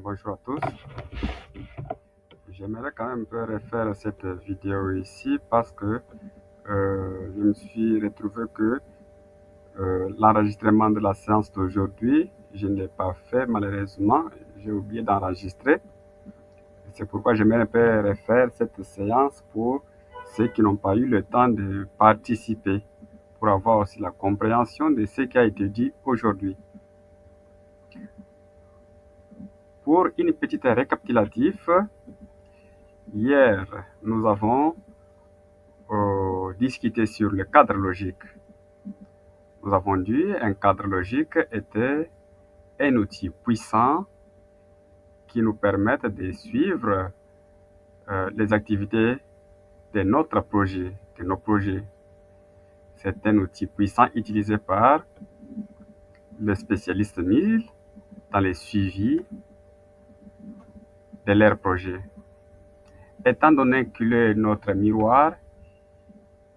Bonjour à tous. J'aimerais quand même un peu refaire cette vidéo ici parce que je me suis retrouvé que l'enregistrement de la séance d'aujourd'hui, je ne l'ai pas fait malheureusement. J'ai oublié d'enregistrer. C'est pourquoi j'aimerais un peu refaire cette séance pour ceux qui n'ont pas eu le temps de participer, pour avoir aussi la compréhension de ce qui a été dit aujourd'hui. Pour une petite récapitulative, hier, nous avons discuté sur le cadre logique. Nous avons dit un cadre logique était un outil puissant qui nous permet de suivre les activités de notre projet, de nos projets. C'est un outil puissant utilisé par les spécialistes MIL dans le suivi de leurs projets. Étant donné qu'il est notre miroir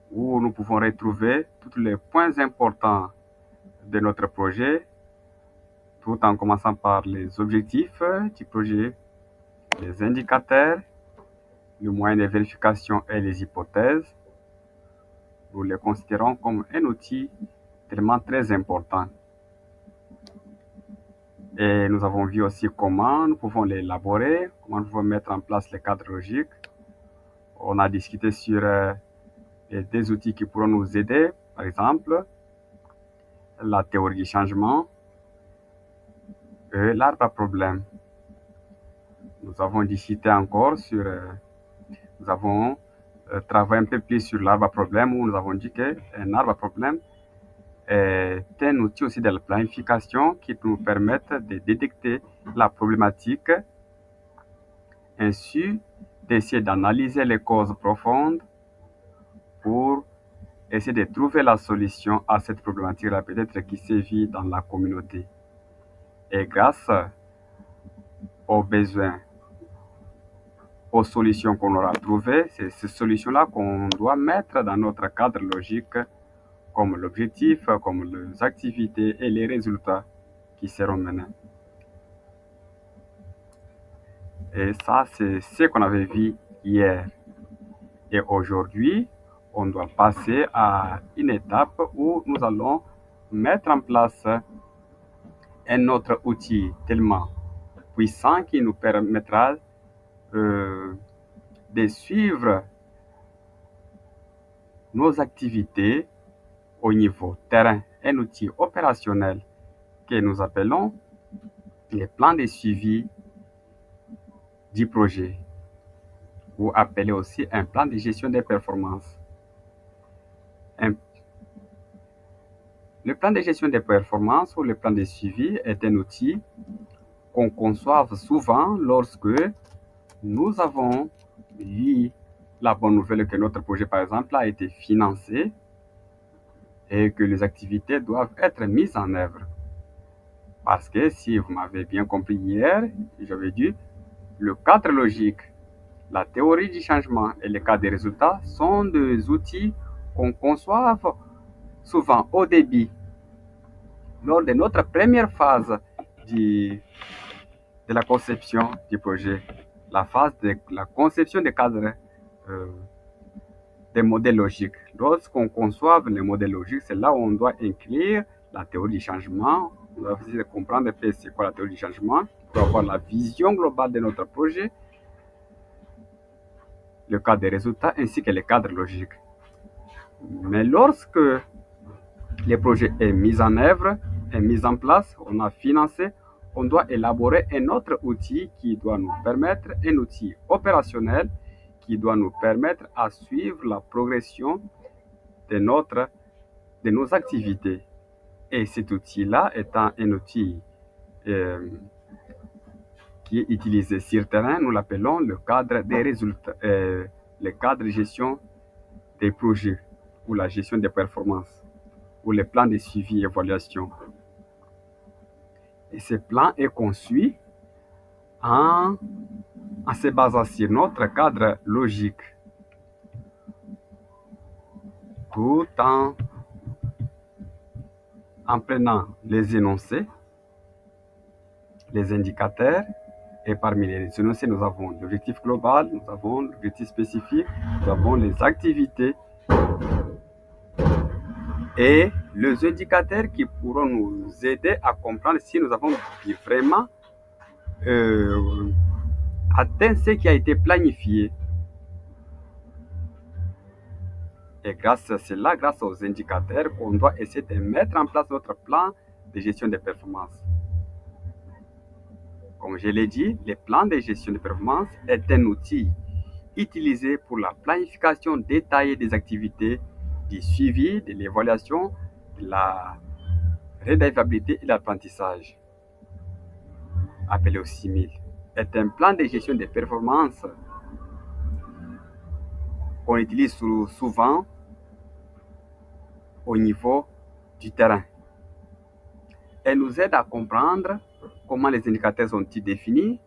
où nous pouvons retrouver tous les points importants de notre projet, tout en commençant par les objectifs du projet, les indicateurs, le moyen de vérification et les hypothèses. Nous les considérons comme un outil tellement très important. Et nous avons vu aussi comment nous pouvons l'élaborer, comment nous pouvons mettre en place les cadres logiques. On a discuté sur des outils qui pourront nous aider, par exemple, la théorie du changement et l'arbre à problème. Nous avons discuté encore sur, nous avons travaillé un peu plus sur l'arbre à problème où nous avons dit qu'un arbre à problème est un outil aussi de la planification qui peut nous permettre de détecter la problématique, ainsi d'essayer d'analyser les causes profondes pour essayer de trouver la solution à cette problématique-là, peut-être qui sévit dans la communauté. Et grâce aux besoins, aux solutions qu'on aura trouvées, c'est ces solutions-là qu'on doit mettre dans notre cadre logique comme l'objectif, comme les activités et les résultats qui seront menés. Et ça, c'est ce qu'on avait vu hier. Et aujourd'hui, on doit passer à une étape où nous allons mettre en place un autre outil tellement puissant qui nous permettra de suivre nos activités au niveau terrain, un outil opérationnel que nous appelons les plans de suivi du projet, ou appelé aussi un plan de gestion des performances. Le plan de gestion des performances ou le plan de suivi est un outil qu'on conçoit souvent lorsque nous avons eu la bonne nouvelle que notre projet, par exemple, a été financé et que les activités doivent être mises en œuvre. Parce que si vous m'avez bien compris hier, j'avais dit le cadre logique, la théorie du changement et le cadre des résultats sont des outils qu'on conçoit souvent au début, lors de notre première phase de la conception du projet, la phase de la conception des cadres des modèles logiques. Lorsqu'on conçoit les modèles logiques, c'est là où on doit inclure la théorie du changement. On doit essayer de comprendre un peu c'est quoi la théorie du changement pour avoir la vision globale de notre projet, le cadre des résultats ainsi que le cadre logique. Mais lorsque le projet est mis en œuvre, est mis en place, on a financé, on doit élaborer un autre outil qui doit nous permettre, un outil opérationnel qui doit nous permettre à suivre la progression de nos activités. Et cet outil-là étant un outil qui est utilisé sur terrain, nous l'appelons le cadre des résultats, le cadre de gestion des projets ou la gestion des performances ou le plan de suivi et évaluation. Et ce plan est conçu en se basant sur notre cadre logique, tout en prenant les énoncés les indicateurs. Et parmi les énoncés, nous avons l'objectif global, nous avons l'objectif spécifique, nous avons les activités et les indicateurs qui pourront nous aider à comprendre si nous avons vraiment atteint ce qui a été planifié. Et grâce à cela, grâce aux indicateurs, on doit essayer de mettre en place notre plan de gestion des performances. Comme je l'ai dit, le plan de gestion des performances est un outil utilisé pour la planification détaillée des activités, du suivi, de l'évaluation, de la redevabilité et l'apprentissage, appelé aussi MIL, est un plan de gestion des performances qu'on utilise souvent au niveau du terrain. Elle nous aide à comprendre comment les indicateurs sont-ils définis,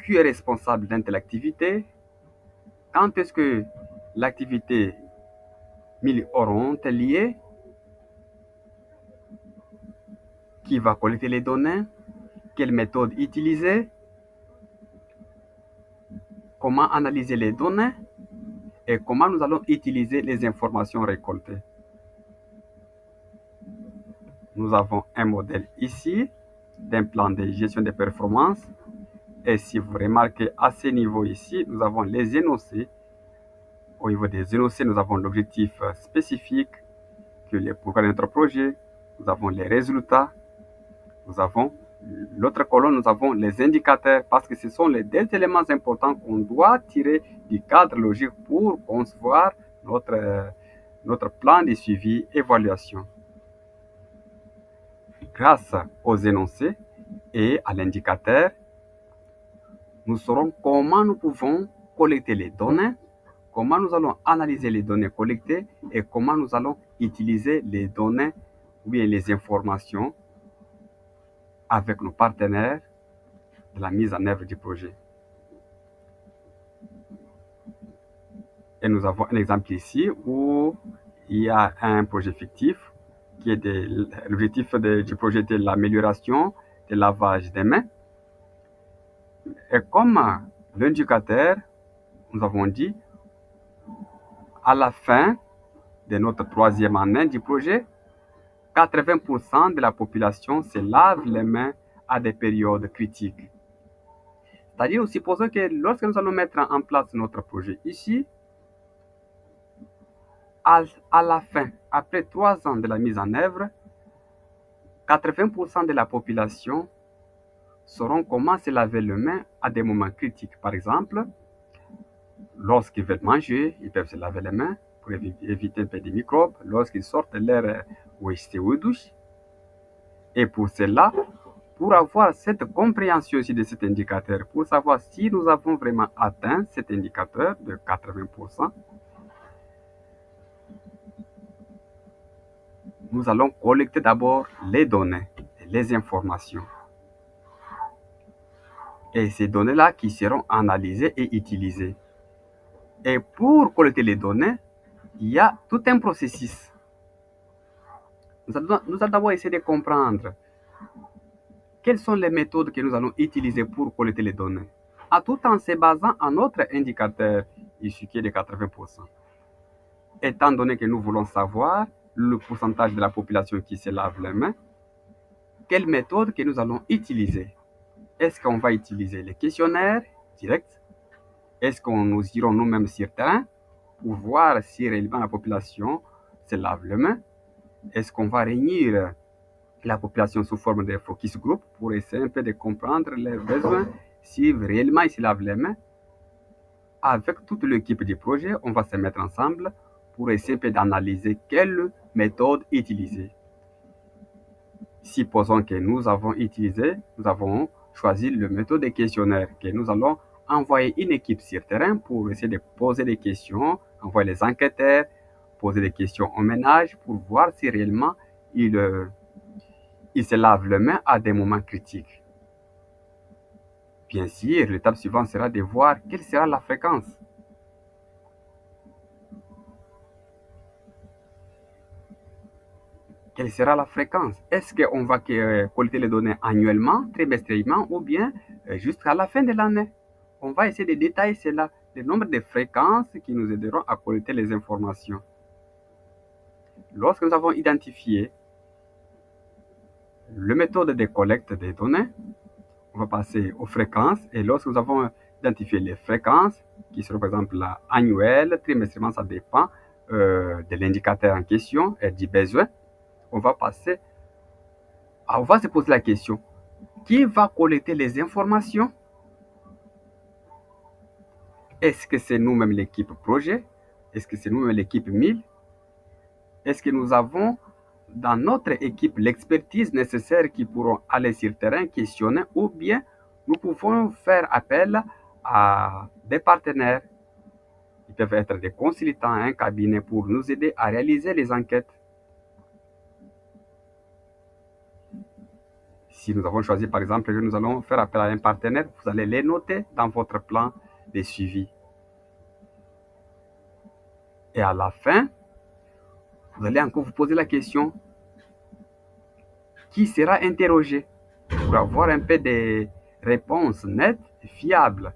qui est responsable d'une telle activité, quand est-ce que l'activité MIL auront lié, qui va collecter les données, quelle méthode utiliser, comment analyser les données et comment nous allons utiliser les informations récoltées. Nous avons un modèle ici d'un plan de gestion des performances. Et si vous remarquez à ce niveau ici, nous avons les énoncés. Au niveau des énoncés, nous avons l'objectif spécifique, que est pourquoi de notre projet. Nous avons les résultats. Nous avons l'autre colonne, nous avons les indicateurs parce que ce sont les deux éléments importants qu'on doit tirer du cadre logique pour concevoir notre plan de suivi évaluation. Grâce aux énoncés et à l'indicateur, nous saurons comment nous pouvons collecter les données, comment nous allons analyser les données collectées et comment nous allons utiliser les données ou bien les informations avec nos partenaires de la mise en œuvre du projet. Et nous avons un exemple ici où il y a un projet fictif qui est l'objectif du projet de l'amélioration du lavage des mains. Et comme l'indicateur, nous avons dit, à la fin de notre 3e année du projet, 80% de la population se lave les mains à des périodes critiques. C'est-à-dire, supposons que lorsque nous allons mettre en place notre projet ici, à la fin, après 3 ans de la mise en œuvre, 80% de la population sauront comment se laver les mains à des moments critiques. Par exemple, lorsqu'ils veulent manger, ils peuvent se laver les mains pour éviter un peu de microbes, lorsqu'ils sortent l'air WC ou douche. Et pour cela, pour avoir cette compréhension aussi de cet indicateur, pour savoir si nous avons vraiment atteint cet indicateur de 80%, nous allons collecter d'abord les données, les informations. Et ces données-là qui seront analysées et utilisées. Et pour collecter les données, il y a tout un processus. Nous allons d'abord essayer de comprendre quelles sont les méthodes que nous allons utiliser pour collecter les données, tout en se basant en notre indicateur issu qui est de 80%. Étant donné que nous voulons savoir le pourcentage de la population qui se lave les mains, quelle méthode que nous allons utiliser? Est-ce qu'on va utiliser les questionnaires directs? Est-ce que nous irons nous-mêmes sur terrain pour voir si réellement la population se lave les mains? Est-ce qu'on va réunir la population sous forme de focus group pour essayer un peu de comprendre leurs besoins, si réellement ils se lavent les mains? Avec toute l'équipe du projet, on va se mettre ensemble pour essayer un peu d'analyser quelle méthode utiliser. Supposons que nous avons choisi la méthode de questionnaire, que nous allons envoyer une équipe sur terrain pour essayer de poser des questions, envoyer les enquêteurs, poser des questions au ménage pour voir si réellement ils se lavent les mains à des moments critiques. Bien sûr, l'étape suivante sera de voir quelle sera la fréquence. quelle sera la fréquence? Est-ce qu'on va collecter les données annuellement, trimestriellement ou bien jusqu'à la fin de l'année? On va essayer de détailler cela, le nombre de fréquences qui nous aideront à collecter les informations. Lorsque nous avons identifié la méthode de collecte des données, on va passer aux fréquences. Et lorsque nous avons identifié les fréquences, qui seront par exemple annuelles, trimestriellement, ça dépend de l'indicateur en question et du besoin, on va se poser la question, qui va collecter les informations? Est-ce que c'est nous-mêmes l'équipe projet? Est-ce que c'est nous-mêmes l'équipe 1000? Est-ce que nous avons dans notre équipe l'expertise nécessaire qui pourront aller sur le terrain, questionner, ou bien nous pouvons faire appel à des partenaires. Ils peuvent être des consultants, un cabinet pour nous aider à réaliser les enquêtes. Si nous avons choisi, par exemple, que nous allons faire appel à un partenaire, vous allez les noter dans votre plan de suivi. Et à la fin, vous allez encore vous poser la question, qui sera interrogé pour avoir un peu de réponses nettes et fiables.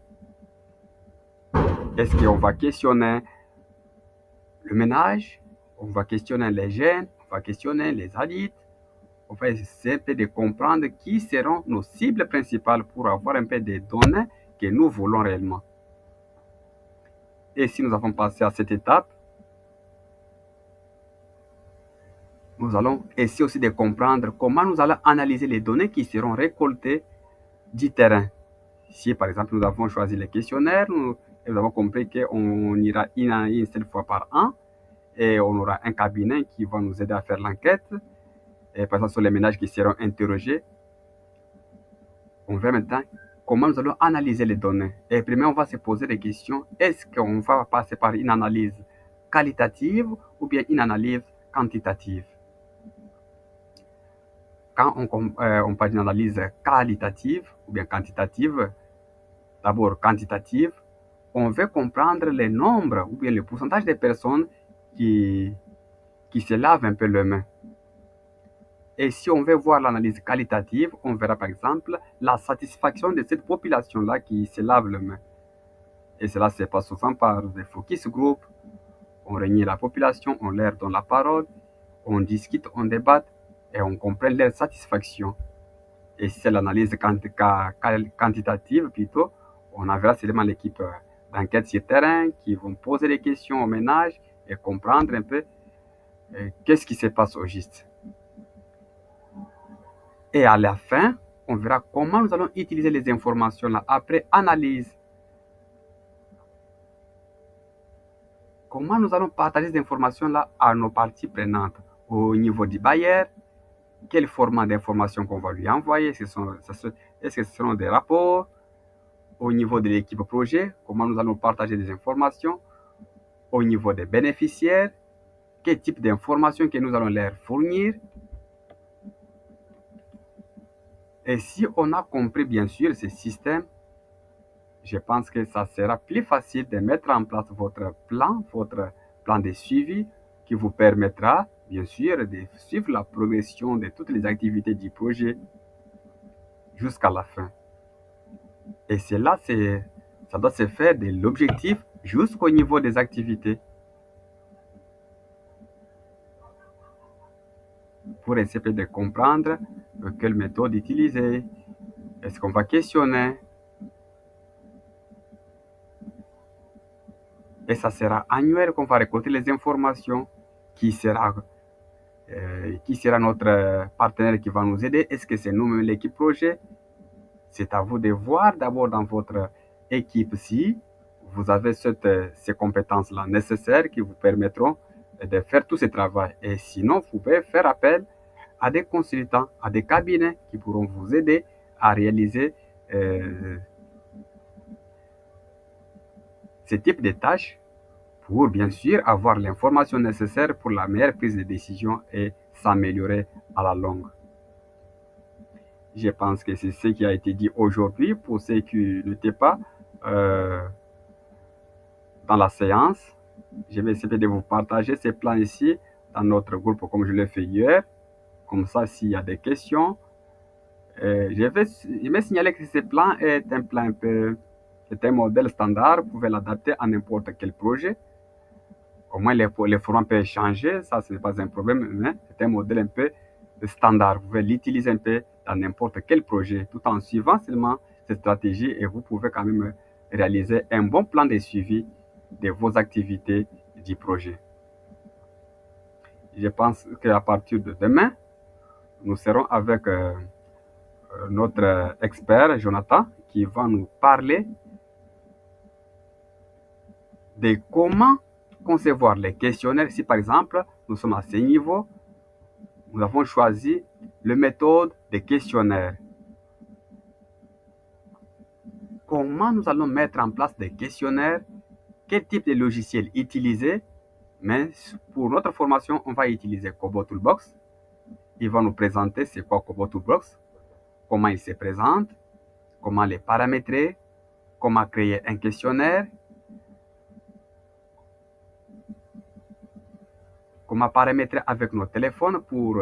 Est-ce qu'on va questionner le ménage? On va questionner les jeunes? On va questionner les adultes? On va essayer un peu de comprendre qui seront nos cibles principales pour avoir un peu de données que nous voulons réellement. Et si nous avons passé à cette étape, nous allons essayer aussi de comprendre comment nous allons analyser les données qui seront récoltées du terrain. Si par exemple nous avons choisi les questionnaires, nous avons compris qu'on ira une seule fois par an et on aura un cabinet qui va nous aider à faire l'enquête. Et par exemple sur les ménages qui seront interrogés, on verra maintenant comment nous allons analyser les données. Et premier, on va se poser des questions. Est-ce qu'on va passer par une analyse qualitative ou bien une analyse quantitative? Quand on parle d'une analyse qualitative ou bien quantitative, d'abord quantitative, on veut comprendre le nombre ou bien le pourcentage de personnes qui se lavent un peu les mains. Et si on veut voir l'analyse qualitative, on verra par exemple la satisfaction de cette population-là qui se lave les mains. Et cela se passe souvent par des focus group. On réunit la population, on leur donne la parole, on discute, on débat et on comprend leur satisfaction. Et si c'est l'analyse quantitative plutôt, on enverra seulement l'équipe d'enquête sur terrain qui vont poser des questions aux ménages et comprendre un peu qu'est-ce qui se passe au juste. Et à la fin, on verra comment nous allons utiliser les informations là après analyse. Comment nous allons partager ces informations-là à nos parties prenantes au niveau du bailleur? Quel format d'information qu'on va lui envoyer? Est-ce que ce seront des rapports? Au niveau de l'équipe projet, comment nous allons partager des informations? Au niveau des bénéficiaires, quel type d'informations que nous allons leur fournir? Et si on a compris bien sûr ce système, je pense que ça sera plus facile de mettre en place votre plan de suivi qui vous permettra, bien sûr, de suivre la progression de toutes les activités du projet jusqu'à la fin. Et cela, ça doit se faire de l'objectif jusqu'au niveau des activités. Pour essayer de comprendre quelle méthode utiliser, est-ce qu'on va questionner? Et ça sera annuel qu'on va récolter les informations. Qui sera notre partenaire qui va nous aider? Est-ce que c'est nous-mêmes l'équipe projet? C'est à vous de voir d'abord dans votre équipe si vous avez ces compétences-là nécessaires qui vous permettront de faire tout ce travail. Et sinon, vous pouvez faire appel à des consultants, à des cabinets qui pourront vous aider à réaliser ce type de tâches pour bien sûr avoir l'information nécessaire pour la meilleure prise de décision et s'améliorer à la longue. Je pense que c'est ce qui a été dit aujourd'hui pour ceux qui n'étaient pas dans la séance. Je vais essayer de vous partager ces plans ici dans notre groupe comme je l'ai fait hier. Comme ça, s'il y a des questions, je vais signaler que ce plan est un plan c'est un modèle standard. Vous pouvez l'adapter à n'importe quel projet. Au moins, les formats peuvent changer. Ça, ce n'est pas un problème, mais c'est un modèle un peu standard. Vous pouvez l'utiliser un peu dans n'importe quel projet, tout en suivant seulement cette stratégie, et vous pouvez quand même réaliser un bon plan de suivi de vos activités du projet. Je pense qu'à partir de demain, nous serons avec notre expert, Jonathan, qui va nous parler de comment concevoir les questionnaires. Si par exemple, nous sommes à ce niveau, nous avons choisi la méthode des questionnaires. Comment nous allons mettre en place des questionnaires? Quel type de logiciel utiliser? Mais pour notre formation, on va utiliser Kobo Toolbox. Il va nous présenter c'est quoi Kobo Toolbox, comment il se présente, comment les paramétrer, comment créer un questionnaire, comment paramétrer avec nos téléphones pour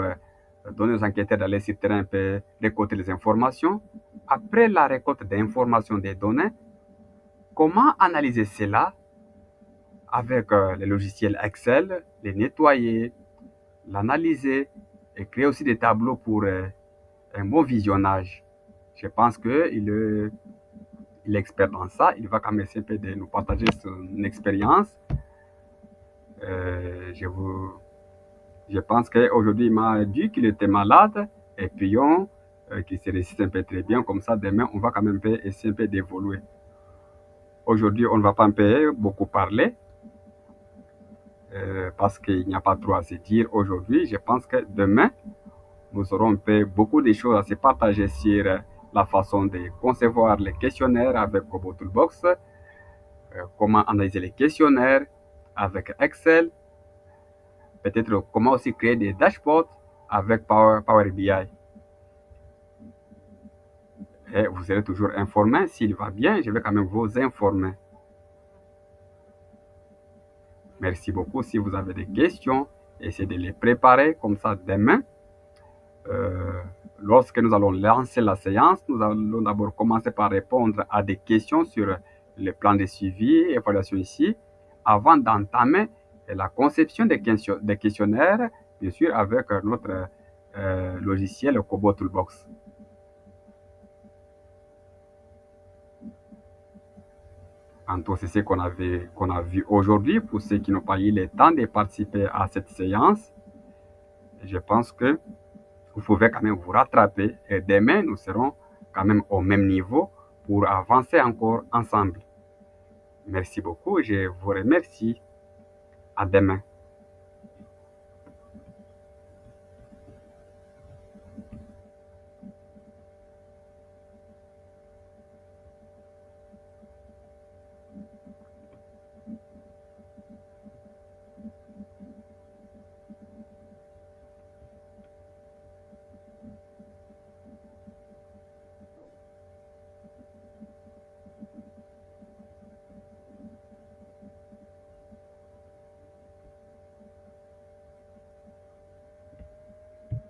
donner aux enquêteurs d'aller sur le terrain et récolter les informations. Après la récolte d'informations des données, comment analyser cela avec les logiciels Excel, les nettoyer, l'analyser et créer aussi des tableaux pour un bon visionnage. Je pense qu'il est expert dans ça. Il va quand même essayer de nous partager son expérience. Je pense qu'aujourd'hui, il m'a dit qu'il était malade et puis qu'il se résiste un peu très bien. Comme ça, demain, on va quand même essayer un peu d'évoluer. Aujourd'hui, on ne va pas un peu beaucoup parler parce qu'il n'y a pas trop à se dire aujourd'hui. Je pense que demain, nous aurons un peu beaucoup de choses à se partager sur la façon de concevoir les questionnaires avec Kobo Toolbox, comment analyser les questionnaires avec Excel, peut-être comment aussi créer des dashboards avec Power BI. Et vous serez toujours informé. S'il va bien, je vais quand même vous informer. Merci beaucoup. Si vous avez des questions, essayez de les préparer comme ça demain. Lorsque nous allons lancer la séance, nous allons d'abord commencer par répondre à des questions sur le plan de suivi, évaluation ici, avant d'entamer la conception des questionnaires, bien sûr avec notre logiciel Kobo Toolbox. En tout, c'est ce qu'on a vu aujourd'hui. Pour ceux qui n'ont pas eu le temps de participer à cette séance, je pense que vous pouvez quand même vous rattraper et demain, nous serons quand même au même niveau pour avancer encore ensemble. Merci beaucoup, je vous remercie. À demain.